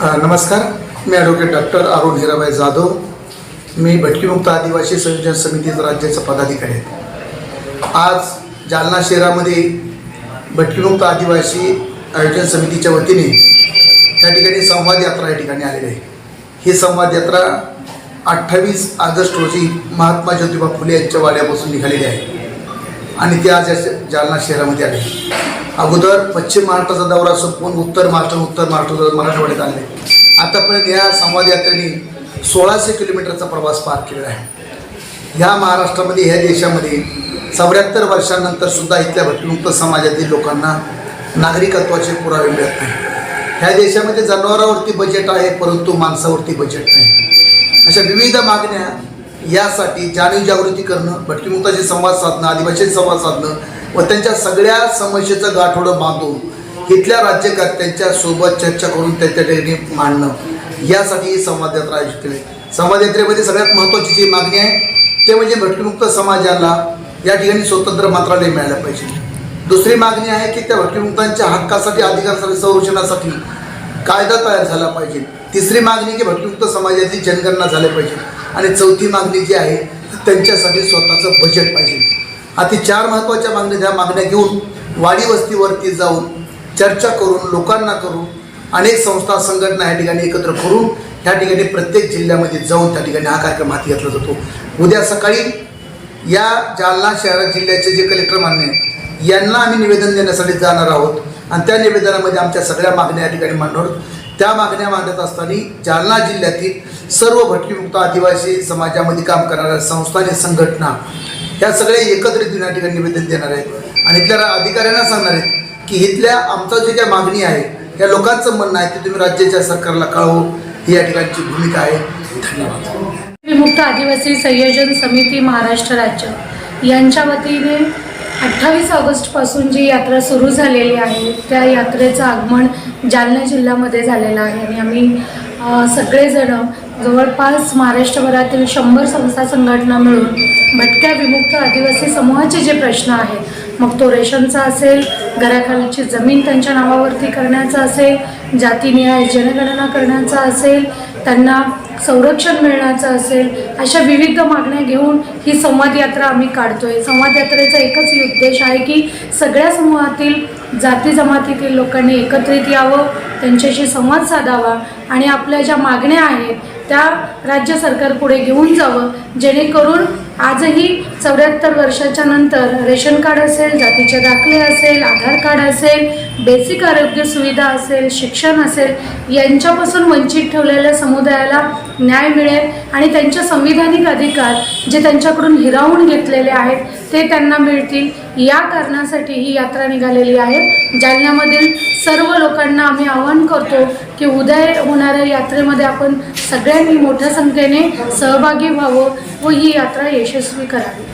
नमस्कार, मी advocate doctor Arun Hirabai Jadhav. मी भटकीमुक्त आदिवासी संयोजन समितीचा राज्याचा पदाधिकारी आहे. आज जालना शहरामध्ये भटकीमुक्त आदिवासी आयोजन समितीच्या वतीने या ठिकाणी संवाद यात्रा या ठिकाणी आलेली आहे. ही संवाद यात्रा 28 ऑगस्ट रोजी महात्मा ज्योतिबा फुले यांच्या वाड्यापासून निघालेली आहे आणि ते आज जालना शहरामध्ये आले. अगोदर पश्चिम महाराष्ट्राचा दौरा संपवून उत्तर महाराष्ट्र मराठवाड्यात आले. आतापर्यंत या संवाद यात्रेने 1600 किलोमीटरचा प्रवास पार केलेला आहे. ह्या महाराष्ट्रामध्ये, ह्या देशामध्ये 74 वर्षांनंतर सुद्धा इथल्या भटकीमुक्त समाजातील लोकांना नागरिकत्वाचे पुरावे मिळत नाही. ह्या देशामध्ये जनावरांवरती बजेट आहे, परंतु माणसावरती बजेट नाही. अशा विविध मागण्या यासाठी जाणीव जागृती करणं, भटकीमुक्ताशी संवाद साधणं, आदिवासी संवाद साधणं व त्यांच्या सगळ्या समस्येचं गाठोडं बांधून इथल्या राज्यकर्त्यांच्या सोबत चर्चा करून त्यांच्या ठिकाणी मांडणं, यासाठी ही संवाद यात्रा आयोजित केली. संवाद यात्रेमध्ये सगळ्यात महत्त्वाची जी मागणी आहे ते म्हणजे भटकीमुक्त समाजाला या ठिकाणी स्वतंत्र मंत्रालय मिळालं पाहिजे. दुसरी मागणी आहे की त्या भटकीमुक्तांच्या हक्कासाठी, अधिकारासाठी, संरक्षणासाठी कायदा तयार झाला पाहिजे. तिसरी मागणी की भटकीमुक्त समाजाची जनगणना झाली पाहिजे. आणि चौथी मागणी जी आहे त्यांच्यासाठी स्वतःचं बजेट पाहिजे. आता 4 महत्त्वाच्या मागण्या, त्या मागण्या घेऊन वाडी वस्तीवरती जाऊन चर्चा करून, लोकांना करून, अनेक संस्था संघटना या ठिकाणी एकत्र करून ह्या ठिकाणी प्रत्येक जिल्ह्यामध्ये जाऊन त्या ठिकाणी हा कार्यक्रम हाती घेतला जातो. उद्या सकाळी या जालना शहर जिल्ह्याचे जे कलेक्टर माननीय यांना आम्ही निवेदन देण्यासाठी जाणार आहोत आणि त्या निवेदनामध्ये आमच्या सगळ्या मागण्या या ठिकाणी मांडणार. त्या मागण्या मांडत असताना जालना जिल्ह्यातील सर्व भटकीमुक्त आदिवासी समाजामध्ये काम करणाऱ्या संस्था आणि संघटना ह्या सगळ्या एकत्रित या ठिकाणी निवेदन देणार आहेत आणि इथल्या अधिकाऱ्यांना सांगणार आहेत की इथल्या आमचं जे काही मागणी आहे, या लोकांचं म्हणणं आहे ते तुम्ही राज्याच्या सरकारला कळवू, ही या ठिकाणची भूमिका आहे. धन्यवाद. भटकीमुक्त आदिवासी संयोजन समिती महाराष्ट्र राज्य यांच्या वतीने 28 ऑगस्टपासून जी यात्रा सुरू झालेली आहे त्या यात्रेचं आगमन जालना जिल्ह्यामध्ये झालेलं आहे आणि आम्ही सगळेजण जवळपास महाराष्ट्रभरातील 100 संस्था संघटना मिळून भटक्या विमुक्त आदिवासी समूहाचे जे प्रश्न आहेत, मग तो रेशनचा असेल, घराखालीची जमीन त्यांच्या नावावरती करण्याचा असेल, जातीनिहाय जनगणना करण्याचा असेल, त्यांना संरक्षण मिळण्याचं असेल, अशा विविध मागण्या घेऊन ही संवाद यात्रा आम्ही काढतोय. संवाद यात्रेचा एकच उद्देश आहे की सगळ्या समूहातील जाती जमातीतील लोकांनी एकत्रित यावं, त्यांच्याशी संवाद साधावा आणि आपल्या ज्या मागण्या आहेत त्या राज्य सरकारपुढे घेऊन जावं, जेणेकरून आजही 74 वर्षाच्या नंतर रेशन कार्ड असेल, जातीचे दाखले असेल, आधार कार्ड असेल, बेसिक आरोग्य सुविधा असेल, शिक्षण असेल, यांच्यापासून वंचित ठेवलेल्या समुदायाला न्याय मिळेल आणि त्यांचे संविधानिक अधिकार जे त्यांच्याकडून हिरावून घेतलेले आहेत ते त्यांना मिळतील. या कारणासाठी ही यात्रा निघालेली आहे. जालन्यामधील सर्व लोकांना आम्ही आवाहन करतो की उद्या होणाऱ्या यात्रेमध्ये आपण सगळ्यांनी मोठ्या संख्येने सहभागी व्हावं व ही यात्रा यशस्वी करावी.